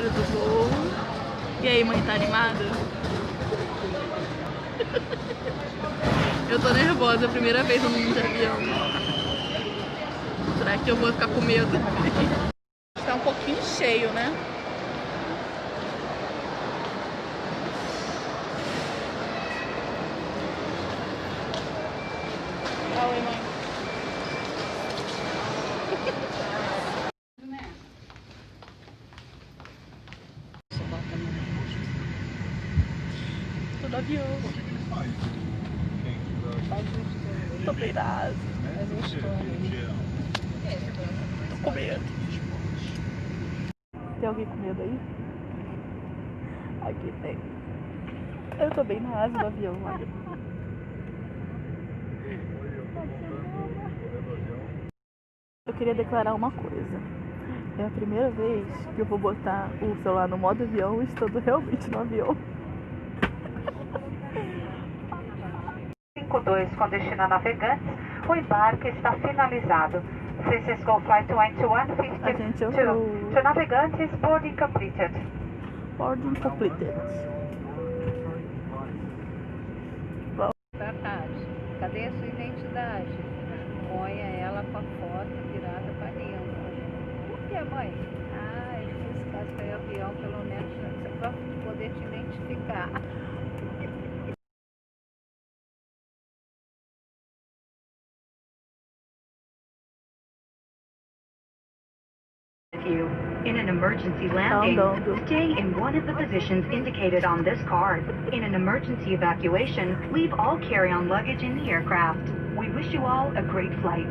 horário do voo. E aí, mãe, tá animada? Eu tô nervosa, é a primeira vez andando de avião. Será que eu vou ficar com medo? Tá um pouquinho cheio, né? Oi, mãe. Tudo avião. Tô bem na asa. Tô com medo. Tem alguém com medo aí? Aqui tem. Eu tô bem na asa do avião, olha. Eu queria declarar uma coisa. É a primeira vez que eu vou botar o celular no modo avião estando realmente no avião. 52 com destino a Navegantes, o embarque está finalizado. Francisco Flight 2152 to Navegantes, boarding completed. Boarding completed. Cadê a sua identidade? Ponha ela com a foto virada para dentro. Por que, mãe? Ah, é difícil caso cair avião, pelo menos para poder te identificar. In an emergency landing, stay in one of the positions indicated on this card. In an emergency evacuation, leave all carry-on luggage in the aircraft. We wish you all a great flight.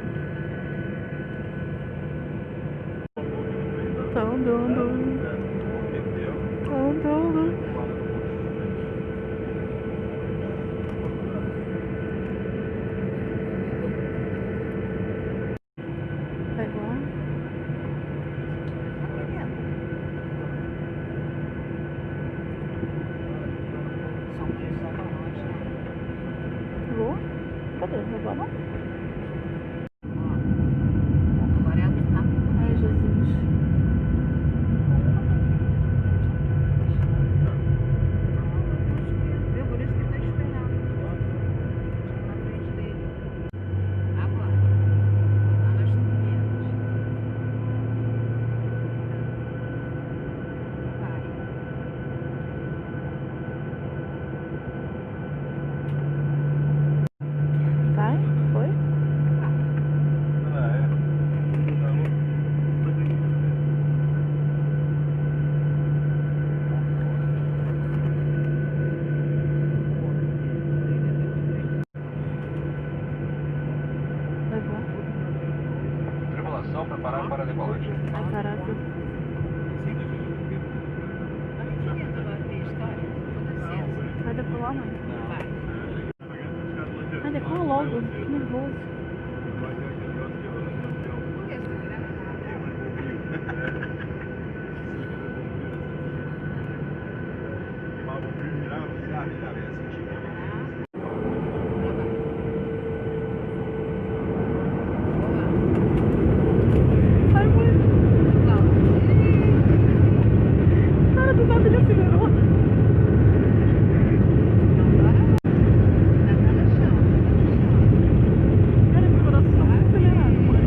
Cadê? Não vou não? Agora é a Ai, Jesus. Viu? Por isso que está esperando. Na frente dele. Agora. Lá nas turbinas. Vai. Vai? Foi? Levou. Tripulação preparada para decolagem. Ai, caraca. Vai decolar, mãe? Ai, decola logo. Que nervoso. Ai, mãe. Cara, do nada ele acelerou. Cara, meu coração tá muito acelerado, mãe.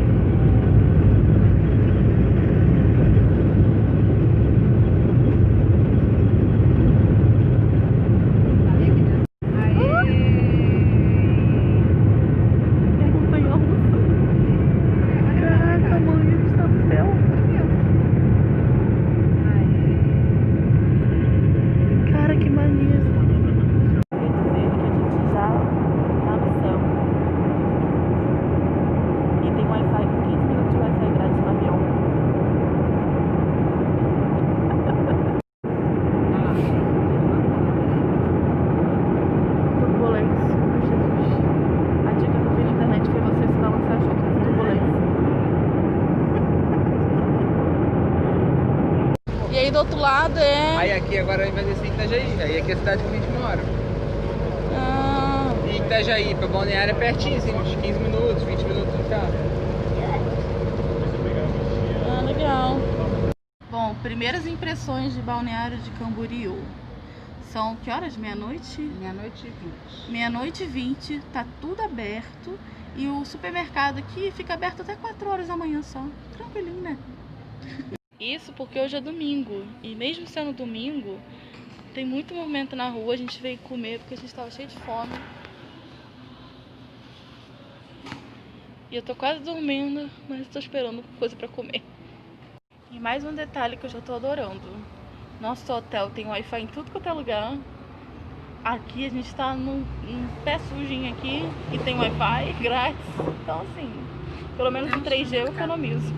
É montanha-russa. Caraca, mãe, a gente tá no céu. Cara, que maneiro. Quer dizer que a gente já tá no céu. E tem Wi-Fi, 15 minutos de Wi-Fi grátis no avião. Turbulência. Ai, Jesus. A dica que eu vi na internet foi você se balançar junto com turbulência. E aí do outro lado é... Aí aqui agora vai descer em Itajaí. Aí aqui é a cidade que a gente mora. Ah, E Itajaí pra Balneário é pertinho, assim, uns 15 minutos, 20 minutos de carro. legal. Bom, primeiras impressões de Balneário de Camboriú. São que horas? Meia-noite? Meia-noite e 20. Meia-noite e 20, tá tudo aberto. E o supermercado aqui fica aberto até 4 horas da manhã só. Tranquilinho, né? Isso porque hoje é domingo. E mesmo sendo domingo, tem muito movimento na rua. A gente veio comer porque a gente tava cheio de fome. E eu tô quase dormindo, mas tô esperando coisa pra comer. E mais um detalhe que eu já tô adorando. Nosso hotel tem Wi-Fi em tudo quanto é lugar. Aqui a gente tá num pé sujinho aqui e tem Wi-Fi grátis. Então assim, pelo menos em 3G eu economizo.